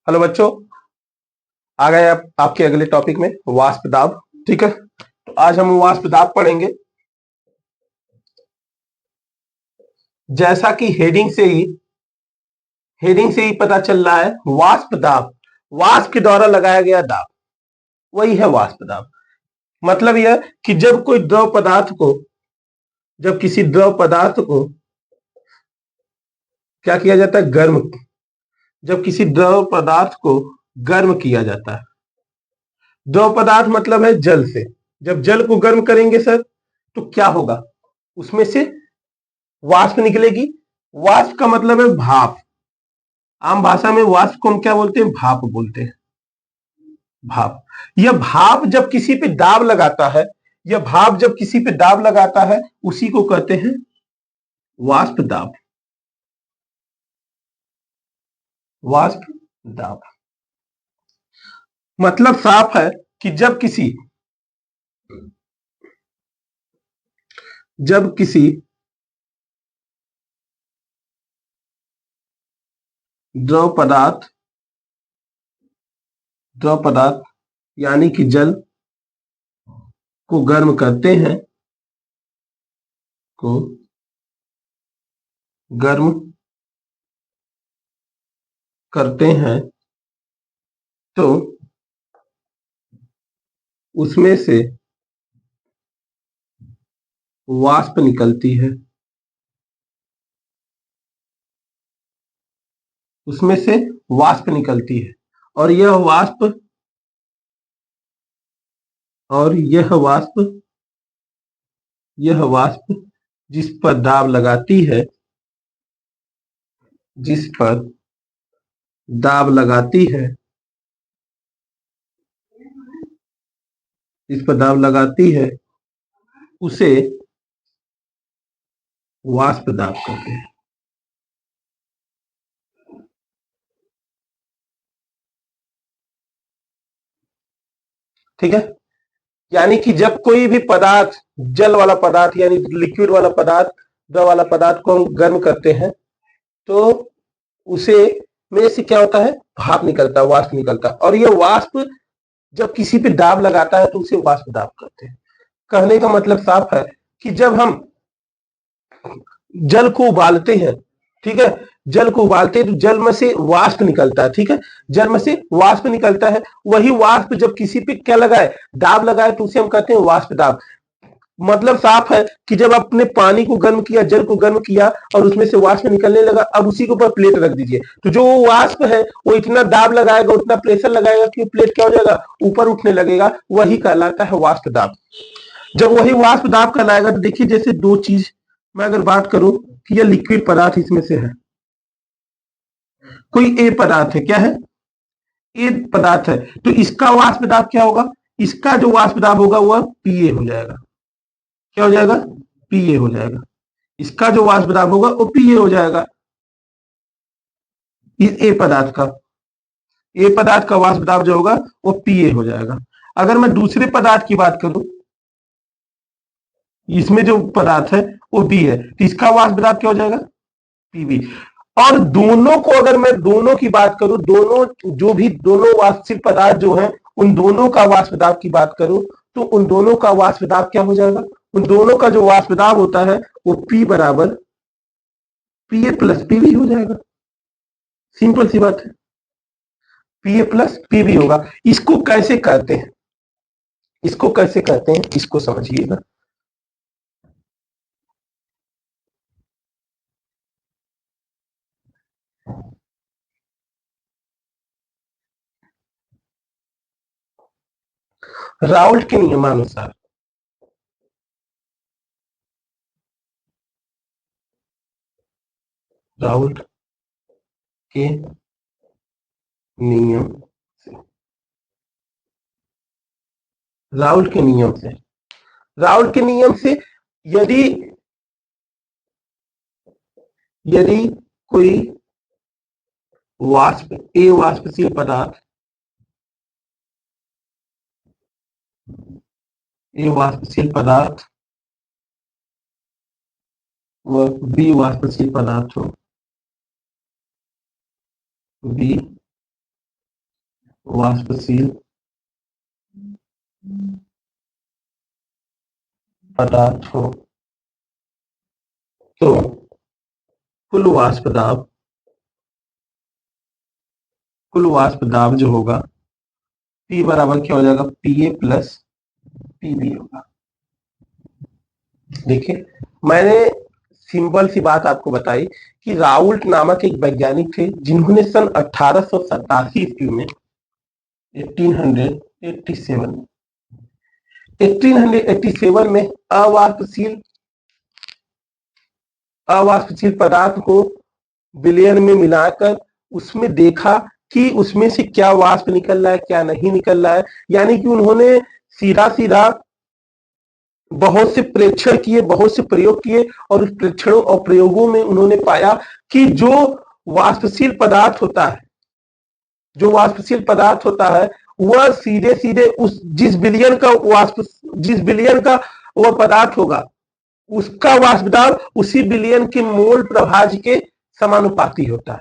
Hello बच्चों, आ गए आप आपके अगले टॉपिक में वाष्प दाब। ठीक है, तो आज हम वाष्प दाब पढ़ेंगे। जैसा कि हेडिंग से ही पता चल रहा है, वाष्प दाब वाष्प के द्वारा लगाया गया दाब, वही है वाष्प दाब। मतलब यह कि जब किसी द्रव पदार्थ को क्या किया जाता है, गर्म। जब किसी द्रव पदार्थ को गर्म किया जाता है, द्रव पदार्थ मतलब है जल से। जब जल को गर्म करेंगे सर, तो क्या होगा, उसमें से वाष्प निकलेगी। वाष्प का मतलब है भाप। आम भाषा में वाष्प को हम क्या बोलते हैं, भाप बोलते हैं। भाप। यह भाप जब किसी पे दाब लगाता है, उसी को कहते हैं वाष्प दाब। वाष्प दाब मतलब साफ है कि जब किसी द्रव पदार्थ यानी कि जल को गर्म करते हैं, तो उसमें से वाष्प निकलती है। उसमें से वाष्प निकलती है और यह वाष्प जिस पर दाब लगाती है जिस पर दाब लगाती है जिस पर दाब लगाती है उसे वाष्प दाब कहते हैं। ठीक है, यानी कि जब कोई भी पदार्थ, जल वाला पदार्थ यानी लिक्विड वाला पदार्थ, द्रव वाला पदार्थ को हम गर्म करते हैं, तो उसे में से क्या होता है, भाप निकलता है, वाष्प निकलता है। और यह वाष्प जब किसी पे दाब लगाता है तो उसे वाष्प दाब कहते हैं। कहने का मतलब साफ है कि जब हम जल को उबालते हैं, ठीक है, जल को उबालते हैं तो जल में से वाष्प निकलता है। ठीक है, जल में से वाष्प निकलता है। वही वाष्प जब किसी पे क्या लगाए, दाब लगाए, तो उसे हम कहते हैं वाष्प दाब। मतलब साफ है कि जब आपने पानी को गर्म किया, जल को गर्म किया और उसमें से वाष्प निकलने लगा, अब उसी के ऊपर प्लेट रख दीजिए, तो जो वाष्प है वो इतना दाब लगाएगा, उतना प्रेशर लगाएगा कि प्लेट क्या हो जाएगा, ऊपर उठने लगेगा। वही कहलाता है वाष्प दाब। जब वही वाष्प दाब कहलाएगा, तो देखिए जैसे दो चीज मैं अगर बात करूं कि यह लिक्विड पदार्थ इसमें से है, कोई ए पदार्थ है, क्या है, ए पदार्थ है, तो इसका वाष्प दाब क्या होगा, इसका जो वाष्प दाब होगा वह पीए हो जाएगा। क्या हो जाएगा, पीए हो जाएगा। इसका जो वाष्प दाब होगा वो पीए हो जाएगा। इस ए पदार्थ का वाष्प दाब जो होगा वो पीए हो जाएगा। अगर मैं दूसरे पदार्थ की बात करूं, इसमें जो पदार्थ है वो बी है, तो इसका वाष्प दाब क्या हो जाएगा, पीबी। और दोनों को अगर मैं दोनों की बात करूं, दोनों वाष्पशील पदार्थ जो हैं, उन दोनों का वाष्प दाब की बात करूं, तो उन दोनों का वाष्प दाब क्या हो जाएगा, उन दोनों का जो वाष्प दाब होता है वो पी बराबर पीए प्लस पीबी हो जाएगा। सिंपल सी बात है, पीए प्लस पीबी होगा। इसको कैसे कहते हैं, इसको समझिएगा। राउल्ट के नियमानुसार, राउल्ट के नियम राउल्ट के नियम से राउल्ट के नियम से यदि यदि कोई वाष्पशील पदार्थ ए वाष्पशील पदार्थ व बी वाष्पशील पदार्थ हो, बी वाष्पशील पदार्थ हो तो कुल वाष्प दाब जो होगा P बराबर क्या हो जाएगा, PA प्लस PB होगा। देखिए, मैंने सिंपल सी बात आपको बताई कि राउल्ट नामक एक वैज्ञानिक थे जिन्होंने सन 1887 ईस्वी में 1887 1887 में अवाष्पशील पदार्थ को विलयन में मिलाकर उसमें देखा कि उसमें से क्या वाष्प निकल रहा है, क्या नहीं निकल रहा है। यानी कि उन्होंने सीधा सीधा बहुत से प्रेक्षण किए, बहुत से प्रयोग किए, और उस प्रेक्षणों और प्रयोगों में उन्होंने पाया कि जो वाष्पशील पदार्थ होता है वह सीधे सीधे उस जिस बिलियन का वह पदार्थ होगा उसका वाष्प दाब उसी बिलियन के मोल प्रभाज के समानुपाती होता है।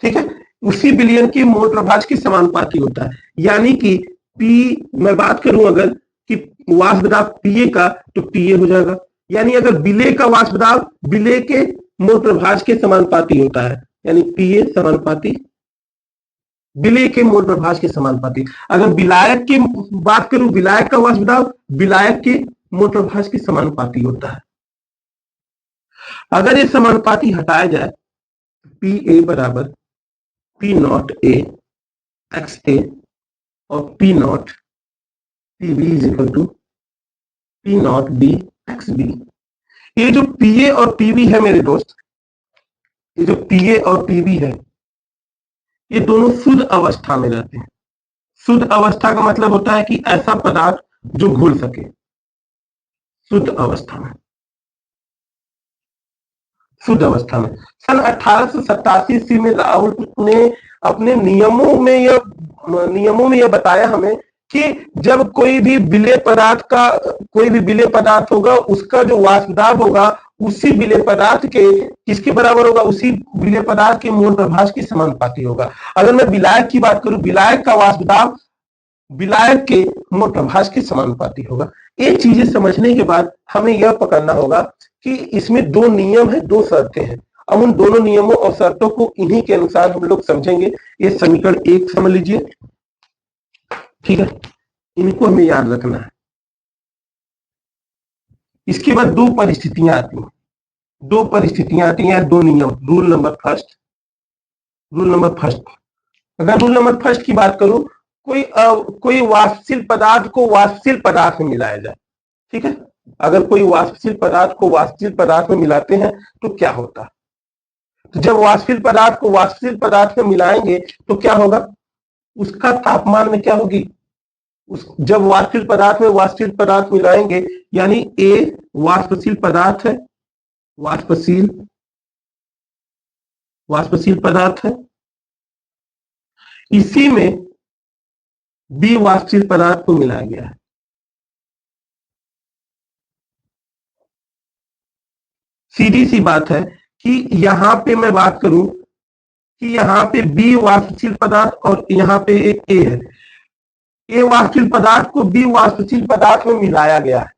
ठीक है, उसी बिलियन की मोल प्रभाज के समानुपाती होता है। यानी कि P, मैं बात करूं अगर कि वाष्प दाब पीए का, तो पीए हो जाएगा। यानी अगर विलेय का वाष्प दाब विलेय के मोल प्रभाज के समानुपाती होता है, यानी पीए समानुपाती विलेय के मोल प्रभाज के समानुपाती। अगर विलायक की बात करूं, विलायक का वाष्प दाब विलायक के मोल प्रभाज के समानुपाती होता है। अगर ये समानुपाती हटाया जाए, पी ए बराबर P not A x A और P not P B is equal to P not B x B. ये जो पी ए और पी बी है मेरे दोस्त, ये जो पी ए और पी बी है, ये दोनों शुद्ध अवस्था में रहते हैं। शुद्ध अवस्था का मतलब होता है कि ऐसा पदार्थ जो घुल सके, शुद्ध अवस्था में। शुद्ध अवस्था में सन 1887 ईस्वी में राउल्ट ने अपने नियमों में यह बताया हमें कि जब कोई भी विलेय पदार्थ होगा उसका जो वाष्प दाब होगा उसी विलेय पदार्थ के किसके बराबर होगा, उसी विलेय पदार्थ के मोल प्रभाज के समानुपाती होगा। अगर मैं विलायक की बात करूं, विलायक का वाष्प दाब विलायक के मोल प्रभाज के समानुपाती होगा। ये चीजें समझने के बाद हमें यह पकड़ना होगा कि इसमें दो नियम है, दो शर्तें हैं। अब उन दोनों नियमों और शर्तों को इन्हीं के अनुसार हम लोग समझेंगे। ये समीकरण 1 समझ लीजिए, ठीक है, इनको हमें याद रखना है। इसके बाद दो परिस्थितियां आती हैं, दो नियम। रूल नंबर फर्स्ट, अगर रूल नंबर फर्स्ट की बात करूं, कोई वाष्पशील पदार्थ को वाष्पशील पदार्थ में मिलाया जाए। ठीक है, अगर कोई वाष्पशील पदार्थ को वाष्पशील पदार्थ में मिलाते हैं तो क्या होता है। तो जब वाष्पशील पदार्थ को वाष्पशील पदार्थ में मिलाएंगे तो क्या होगा, उसका तापमान में क्या होगी, जब वाष्पशील पदार्थ मिलाएंगे, यानी ए वाष्पशील पदार्थ है, वाष्पशील पदार्थ है, इसी में बी वाष्पशील पदार्थ को मिलाया गया है। सीधी सी बात है कि यहां पे मैं बात करूं कि यहाँ पे बी वाष्पशील पदार्थ और यहाँ पे एक ए है। ए वाष्पशील पदार्थ को बी वाष्पशील पदार्थ में मिलाया गया है।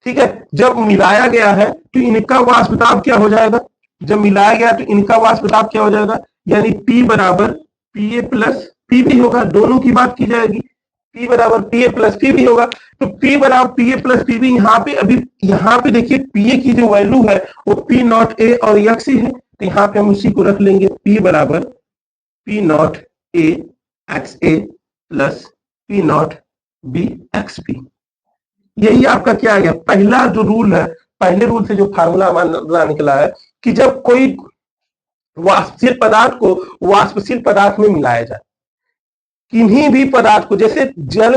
ठीक है, जब मिलाया गया है तो इनका वाष्प दाब क्या हो जाएगा, जब मिलाया गया तो इनका वाष्प दाब क्या हो जाएगा, यानी P बराबर P A plus P B होगा। दोनों की बात की जाएगी, P बराबर P A plus P B होगा। तो P बराबर P A plus P B, यहाँ पे देखिए P ए की जो वैल्यू है वो P नॉट ए और एक्स है, तो यहाँ पे हम उसी को रख लेंगे, P बराबर P not A x A plus P not B x B. यही आपका क्या आ गया, पहला जो रूल है, पहले रूल से जो फार्मूला हमारा निकला है कि जब कोई वाष्पशील पदार्थ को वाष्पशील पदार्थ में मिलाया जाए, किन्हीं भी पदार्थ को, जैसे जल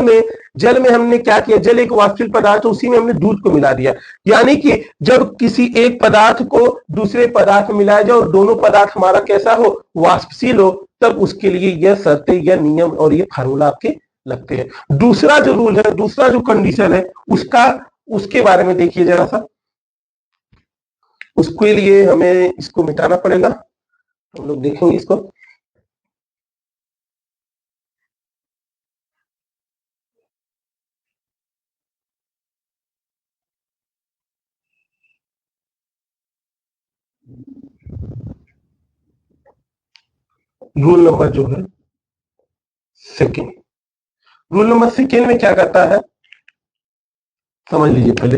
में हमने क्या किया, जल एक वाष्पशील पदार्थ है, उसी में हमने दूध को मिला दिया। यानी कि जब किसी एक पदार्थ को दूसरे पदार्थ में मिलाया जाए और दोनों पदार्थ हमारा कैसा हो, वाष्पशील हो, तब उसके लिए यह शर्तें, यह नियम और ये फार्मूला आपके लगते हैं। दूसरा जो रूल है, दूसरा जो कंडीशन है, उसके बारे में देखिए जरा सा। उसके लिए हमें इसको मिटाना पड़ेगा, हम लोग देखेंगे इसको। रूल नंबर जो है सेकेंड, रूल नंबर सेकेंड में क्या करता है समझ लीजिए पहले।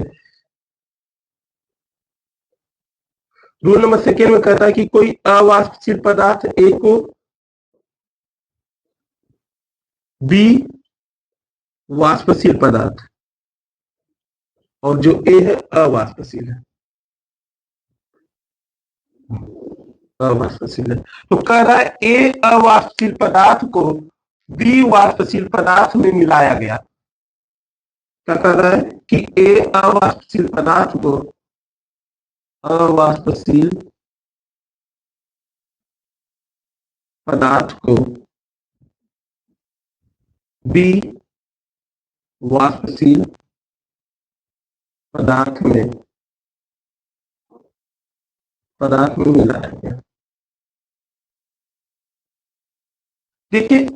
रूल नंबर सेकेंड में कहता है कि कोई अवाष्पशील पदार्थ ए को बी वाष्पशील पदार्थ और जो ए है अवाष्पशील है, अवाष्पशील है। तो कह रहा है ए अवाष्पशील पदार्थ को बी वाष्पशील पदार्थ में मिलाया गया। क्या कह रहा है कि ए अवाष्पशील पदार्थ को अवाष्पशील पदार्थ को बी वाष्पशील पदार्थ में मिलाया गया। देखिए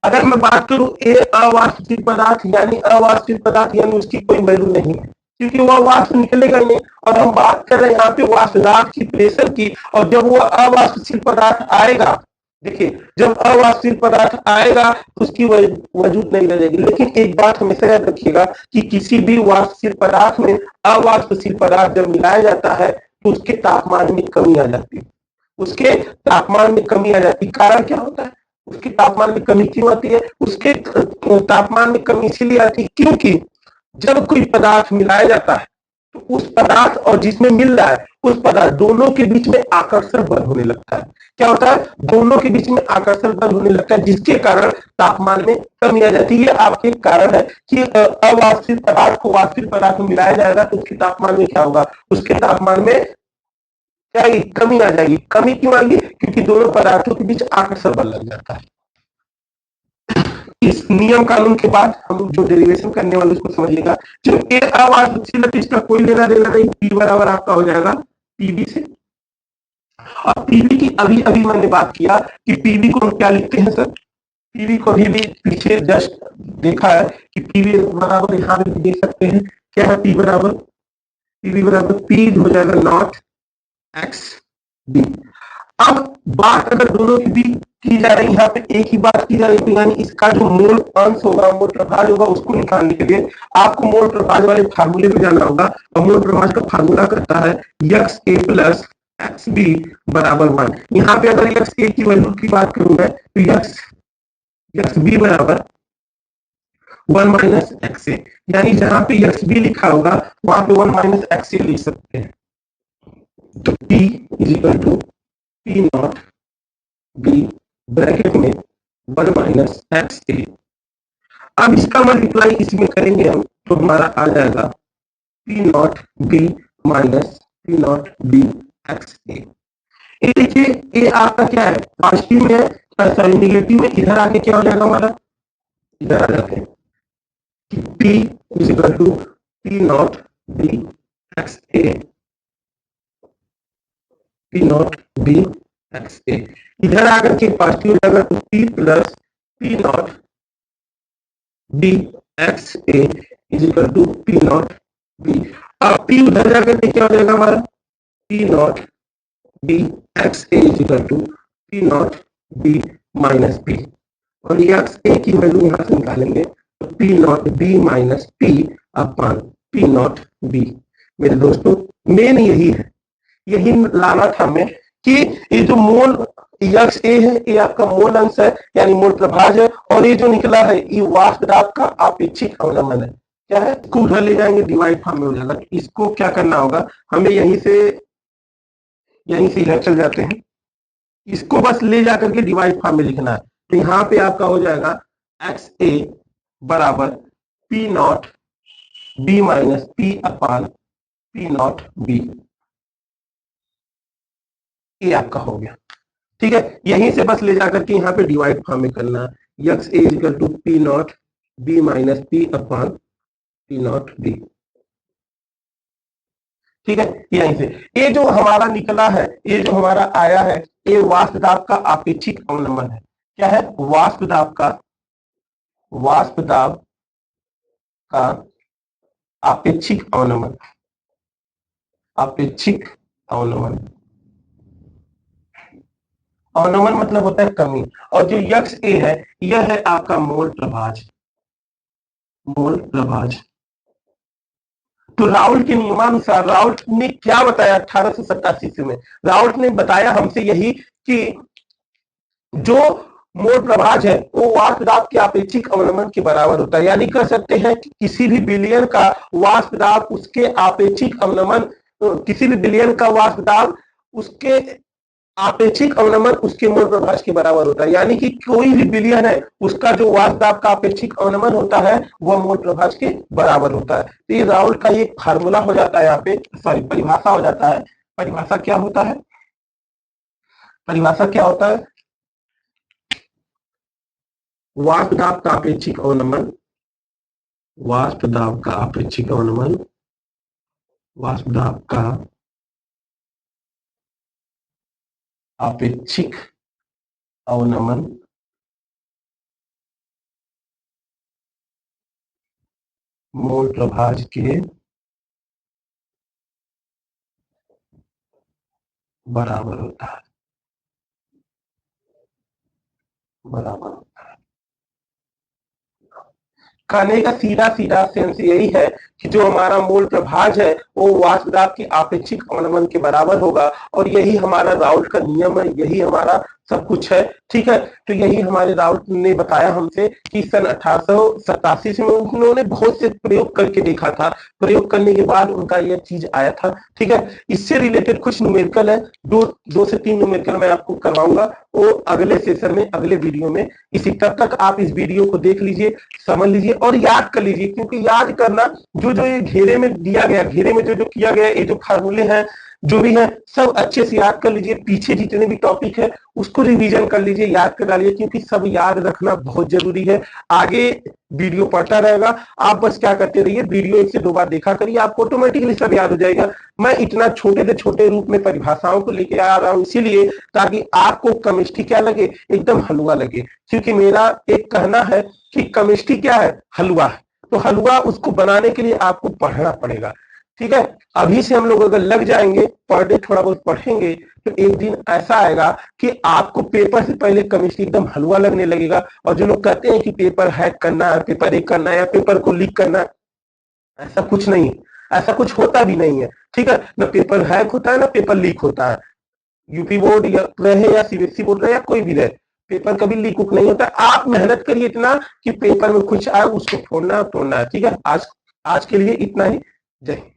अगर मैं बात करूं ए अवाष्पशील पदार्थ यानी उसकी कोई वैल्यू नहीं है क्योंकि वह वाष्प निकलेगा ही नहीं। और हम बात कर रहे हैं यहाँ पे वाष्प दाब की, प्रेशर की, और जब वह अवाष्पशील पदार्थ आएगा, देखिए जब अवाष्पशील पदार्थ आएगा तो उसकी वजूद नहीं रहेगी। लेकिन एक बात हमेशा याद रखिएगा कि किसी भी वाष्पशील पदार्थ में अवाष्पशील पदार्थ जब मिलाया जाता है तो उसके तापमान में कमी आ जाती है, उसके तापमान में कमी आ जाती है। कारण क्या होता है उसके तापमान में कमी क्यों आती है? उसके तापमान में कमी इसीलिए आती है क्योंकि जब कोई पदार्थ मिलाया जाता है तो उस पदार्थ और जिसमें मिल रहा है उस पदार्थ दोनों के बीच में आकर्षण बल होने लगता है। क्या होता है? दोनों के बीच में आकर्षण बल होने लगता है जिसके कारण तापमान में कमी आ जाती है। ये आपके कारण है कि अवाष्पित पदार्थ को वाष्पित पदार्थ में मिलाया जाएगा तो उसके तापमान में क्या होगा? उसके तापमान में क्या कमी आ जाएगी। कमी क्यों आएगी? क्योंकि दोनों पदार्थों के बीच आकर्षण बल लग जाता है। इस नियम कानून के बाद हम जो डेरिवेशन करने वाले उसको समझिएगा। जो ए अवाष्पशील है इसका कोई लेना देना नहीं, पी बराबर आपका हो जाएगा पीबी से। और पीबी की अभी अभी मैंने बात किया कि पीबी को हम क्या लिखते हैं सर? पीबी को भी पीछे जस्ट देखा है कि पीबी बराबर यहाँ पे देख सकते हैं क्या है पी बराबर? पीबी बराबर पी हो जाएगा नॉट एक्स बी। अब बात अगर दोनों की भी की जा रही है, यहाँ पे एक ही बात की जा रही है, यानी इसका जो मोल अंश होगा, मोल प्रभाज होगा, उसको निकालने के लिए आपको मोल प्रभाज वाले फार्मूले पे जाना होगा। और मोल प्रभाज का फार्मूला करता है x A plus x B बराबर 1। यहाँ पे अगर एक्स ए की वैल्यू की बात करूं मैं तो एक्स बी बराबर 1 माइनस एक्स ए, यानी जहां पे एक्स बी लिखा होगा वहां पे 1 माइनस एक्स ए लिख सकते हैं। तो P is equal to P not B bracket में 1 माइनस एक्स ए। अब इसका मल्टीप्लाई इसमें करेंगे हम तो हमारा आ जाएगा P not B minus P not B x A. ये देखिए ये आपका क्या है? पॉजिटिव में है, सॉरी निगेटिव में। इधर आके क्या हो जाएगा हमारा? इधर आ जाते हैं कि P is equal to P not B x A, P not B x A. इधर आकर के पॉजिटिव जाएगा तो P plus P not B x A is equal to P not B. अब पी उधर जाकर के क्या हो जाएगा हमारा? P not B x A is equal to P not B minus P. और ये एक्स ए की वैल्यू यहां से निकालेंगे तो P not B minus P upon P not be. मेरे दोस्तों मेन यही है, यही लाना था मैं कि ये जो मोल एक्स ए है ये आपका मोल अंश है यानी मोल प्रभाज है, और ये जो निकला है ये वाष्प दाब का अपेक्षित अवलंबन है। क्या है? इसको उधर ले जाएंगे डिवाइड फॉर्म में हो जाएगा। इसको क्या करना होगा हमें यहीं से इधर चल जाते हैं, इसको बस ले जाकर के डिवाइड फॉर्म में लिखना है। तो यहाँ पे आपका हो जाएगा एक्स ए बराबर P not B minus P upon P not be. ये आपका हो गया। ठीक है, यहीं से बस ले जाकर के यहाँ पे डिवाइड फॉर्म में करना है। X A equal to P not B minus P upon P not B. ठीक है, यहीं से ये जो हमारा निकला है, ये जो हमारा आया है, ये वाष्प दाब का अपेक्षित अवलंबन है। क्या है? वाष्प दाब का अपेक्षित अवलंबन, अपेक्षित अवलंबन। अवनमन मतलब होता है कमी। और जो यक्स ए है, यह है आपका मोल प्रभाज। मोल प्रभाज। तो राउल्ट के नियमानुसार राउल्ट ने क्या बताया 1887 ईस्वी में? राउल्ट ने बताया हमसे यही कि जो मोल प्रभाज है वो वाष्प दाब के अपेक्षिक अवनमन के बराबर होता है। यानी कह सकते हैं कि किसी भी विलयन का वाष्प दाब उसके अपेक्षिक अवनमन, किसी भी विलयन का वाष्प दाब उसके आपेक्षिक अवनमन उसके मोल प्रभाज के बराबर होता है। यानी कि कोई भी विलयन है उसका जो वाष्प दाब का अपेक्षिक अवनमन होता है वह मोल प्रभाज के बराबर होता है। तो ये राउल्ट का एक फार्मूला हो जाता है, यहाँ पे सॉरी परिभाषा हो जाता है। परिभाषा क्या होता है? परिभाषा क्या होता है? वाष्प दाब का अपेक्षिक अवनमन, वाष्प दाब का अपेक्षिक अवनमन, वाष्प दाब का अपेक्षिक अवनमन मोल प्रभाज के बराबर होता है। बराबर। कहने का सीधा सीधा सेंस यही है कि जो हमारा मूल प्रभाज है वो वाष्प दाब के अपेक्षिक अवनमन के बराबर होगा, और यही हमारा राउल्ट का नियम है, यही हमारा सब कुछ है। ठीक है, तो यही हमारे राउल्ट ने बताया हमसे कि सन 1887 में उन्होंने बहुत से प्रयोग करके देखा था। प्रयोग करने के बाद उनका यह चीज आया था। ठीक है, इससे रिलेटेड कुछ न्यूमेरिकल है, दो से तीन न्यूमेरिकल मैं आपको करवाऊंगा वो अगले सेशन में, अगले वीडियो में। इसी तब तक आप इस वीडियो को देख लीजिए, समझ लीजिए और याद कर लीजिए, क्योंकि याद करना जो जो ये घेरे में दिया गया, घेरे में जो जो किया गया, ये जो फार्मूले हैं जो भी है सब अच्छे से याद कर लीजिए। पीछे जितने भी टॉपिक है उसको रिवीजन कर लीजिए, याद कर डालिए, क्योंकि सब याद रखना बहुत जरूरी है। आगे वीडियो पढ़ता रहेगा, आप बस क्या करते रहिए, वीडियो एक से दो बार देखा करिए, आपको ऑटोमेटिकली सब याद हो जाएगा। मैं इतना छोटे से छोटे रूप में परिभाषाओं को लेके आ रहा हूँ इसीलिए ताकि आपको केमिस्ट्री क्या लगे, एकदम हलवा लगे। क्योंकि मेरा एक कहना है कि केमिस्ट्री क्या है, हलवा है। तो हलवा उसको बनाने के लिए आपको पढ़ना पड़ेगा। ठीक है, अभी से हम लोग अगर लग जाएंगे पर डे थोड़ा बहुत पढ़ेंगे तो एक दिन ऐसा आएगा कि आपको पेपर से पहले केमिस्ट्री एकदम हलवा लगने लगेगा। और जो लोग कहते हैं कि पेपर हैक करना है, पेपर एक करना है या पेपर को लीक करना है, ऐसा कुछ नहीं है, ऐसा कुछ होता भी नहीं है। ठीक है, ना पेपर हैक होता है ना पेपर लीक होता है। यूपी बोर्ड या रहे या सीबीएसई बोर्ड रहे या कोई भी रहे, पेपर कभी लीक उक नहीं होता। आप मेहनत करिए इतना कि पेपर में कुछ आए उसको फोड़ना तोड़ना है। ठीक है, आज आज के लिए इतना ही। जय हिंद।